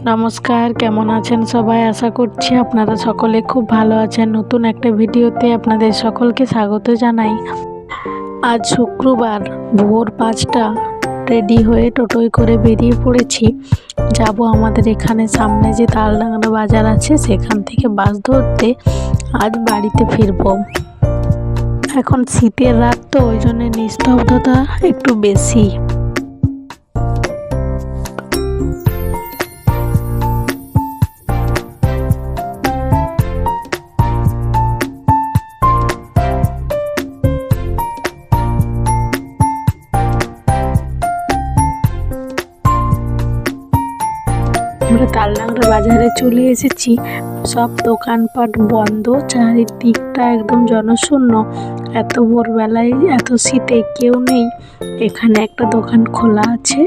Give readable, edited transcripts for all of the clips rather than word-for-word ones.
নমস্কার, কেমন আছেন সবাই? আশা করছি আপনারা সকলে খুব ভালো আছেন। নতুন একটা ভিডিওতে আপনাদের সকলকে স্বাগত জানাই। আজ শুক্রবার ভোর 5টা রেডি হয়ে টোটোয় করে বেরিয়ে পড়েছি। যাব আমাদের এখানে সামনে যে তালডাংরা বাজার আছে সেখান থেকে বাস ধরতে আজ বাড়িতে ফিরব। এখন শীতের রাত তো ওই জন্য নিস্তব্ধতা একটু বেশি। আমরা তালডাংরা বাজারে চলে এসেছি। সব দোকানপাট বন্ধ, চারিদিকটা একদম জনশূন্য। এত ভোরবেলায় এত শীতে কেউ নেই। এখানে একটা দোকান খোলা আছে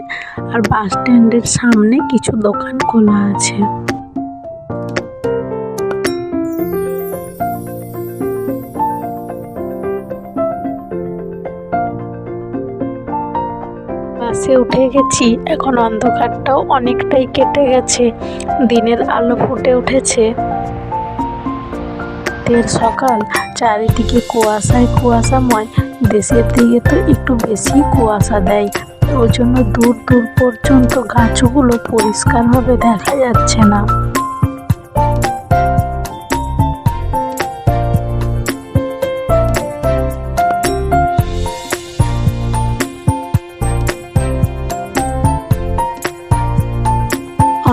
আর বাস স্ট্যান্ডের সামনে কিছু দোকান খোলা আছে। বাসে উঠে গেছি। এখন অন্ধকারটাও অনেকটাই কেটে গেছে, দিনের আলো ফুটে উঠেছে। সকাল, চারিদিকে কুয়াশায় কুয়াশাময়। দেশের দিকে তো একটু বেশি কুয়াশা দেয়, ওই জন্য দূর দূর পর্যন্ত গাছগুলো পরিষ্কারভাবে দেখা যাচ্ছে না।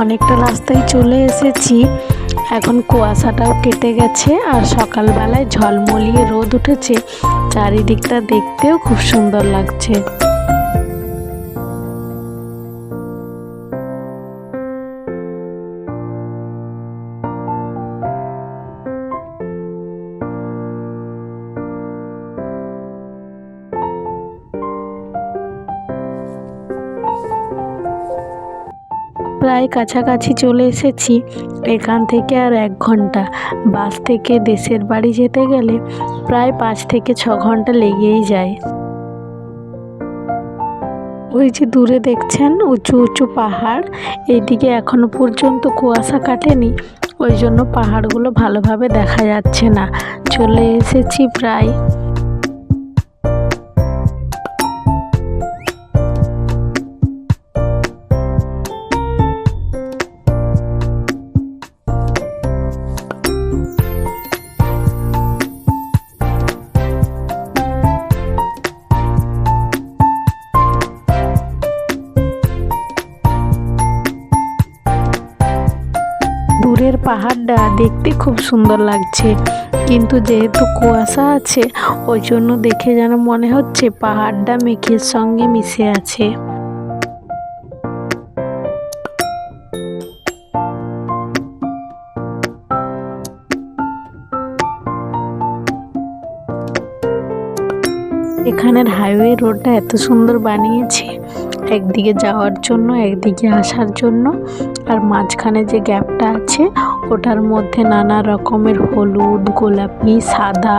অনেকটা রাস্তায় চলে এসেছি। এখন কুয়াশাটাও কেটে গেছে আর সকালবেলায় ঝলমলিয়ে রোদ উঠেছে। চারিদিকটা দেখতেও খুব সুন্দর লাগছে। প্রায় কাছাকাছি চলে এসেছি। এখান থেকে আর 1 ঘন্টা। বাস থেকে দেশের বাড়ি যেতে গেলে প্রায় 5 থেকে 6 ঘন্টা লেগেই যায়। ওই যে দূরে দেখছেন উঁচু উঁচু পাহাড়, এইদিকে এখনো পর্যন্ত কুয়াশা কাটেনি, ওই জন্য পাহাড়গুলো ভালোভাবে দেখা যাচ্ছে না। চলে এসেছি প্রায়। দূরের পাহাড়টা দেখতে খুব সুন্দর লাগছে, কিন্তু যেহেতু কুয়াশা আছে ওই জন্য দেখে যেন মনে হচ্ছে পাহাড়টা মেঘের সঙ্গে মিশে আছে। এখানের হাইওয়ে রোডটা এত সুন্দর বানিয়েছে, একদিকে যাওয়ার জন্য একদিকে আসার জন্য। আর মাঝখানে যে গ্যাপটা আছে ওটার মধ্যে নানা রকমের হলুদ, গোলাপি, সাদা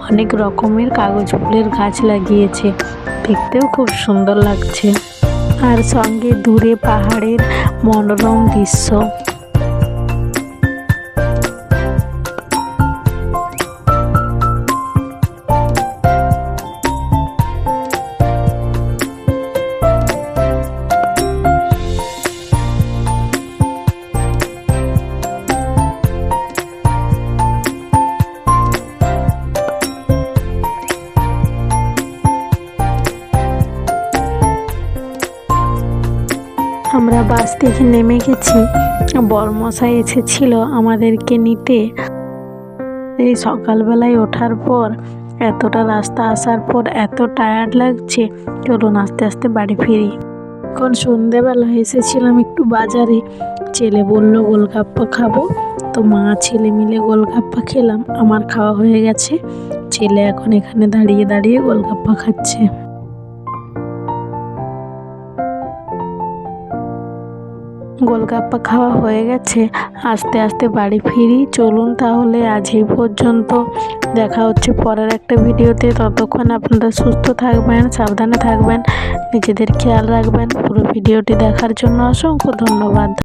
অনেক রকমের কাগজ ফুলের গাছ লাগিয়েছে, দেখতেও খুব সুন্দর লাগছে। আর সঙ্গে দূরে পাহাড়ের মনোরম দৃশ্য। আমরা বাস থেকে নেমে গেছি। বরমশাই এসেছিল আমাদেরকে নিতে। এই সকালবেলায় ওঠার পর এতটা রাস্তা আসার পর এত টায়ার্ড লাগছে, চলুন আস্তে আস্তে বাড়ি ফিরি। এখন সন্ধেবেলা এসেছিলাম একটু বাজারে। ছেলে বলল গোলগাপ্পা খাবো, তো মা ছেলে মিলে গোলগাপ্পা খেলাম। আমার খাওয়া হয়ে গেছে, ছেলে এখন এখানে দাঁড়িয়ে দাঁড়িয়ে গোলগাপ্পা খাচ্ছে। গোলগাপ্পা খাওয়া হয়ে গেছে, আস্তে আস্তে বাড়ি ফিরি। চলুন তাহলে আজ এই পর্যন্ত, দেখা হচ্ছে পরের একটা ভিডিওতে। ততক্ষণ আপনারা সুস্থ থাকবেন, সাবধানে থাকবেন, নিজেদের খেয়াল রাখবেন। পুরো ভিডিওটি দেখার জন্য অসংখ্য ধন্যবাদ।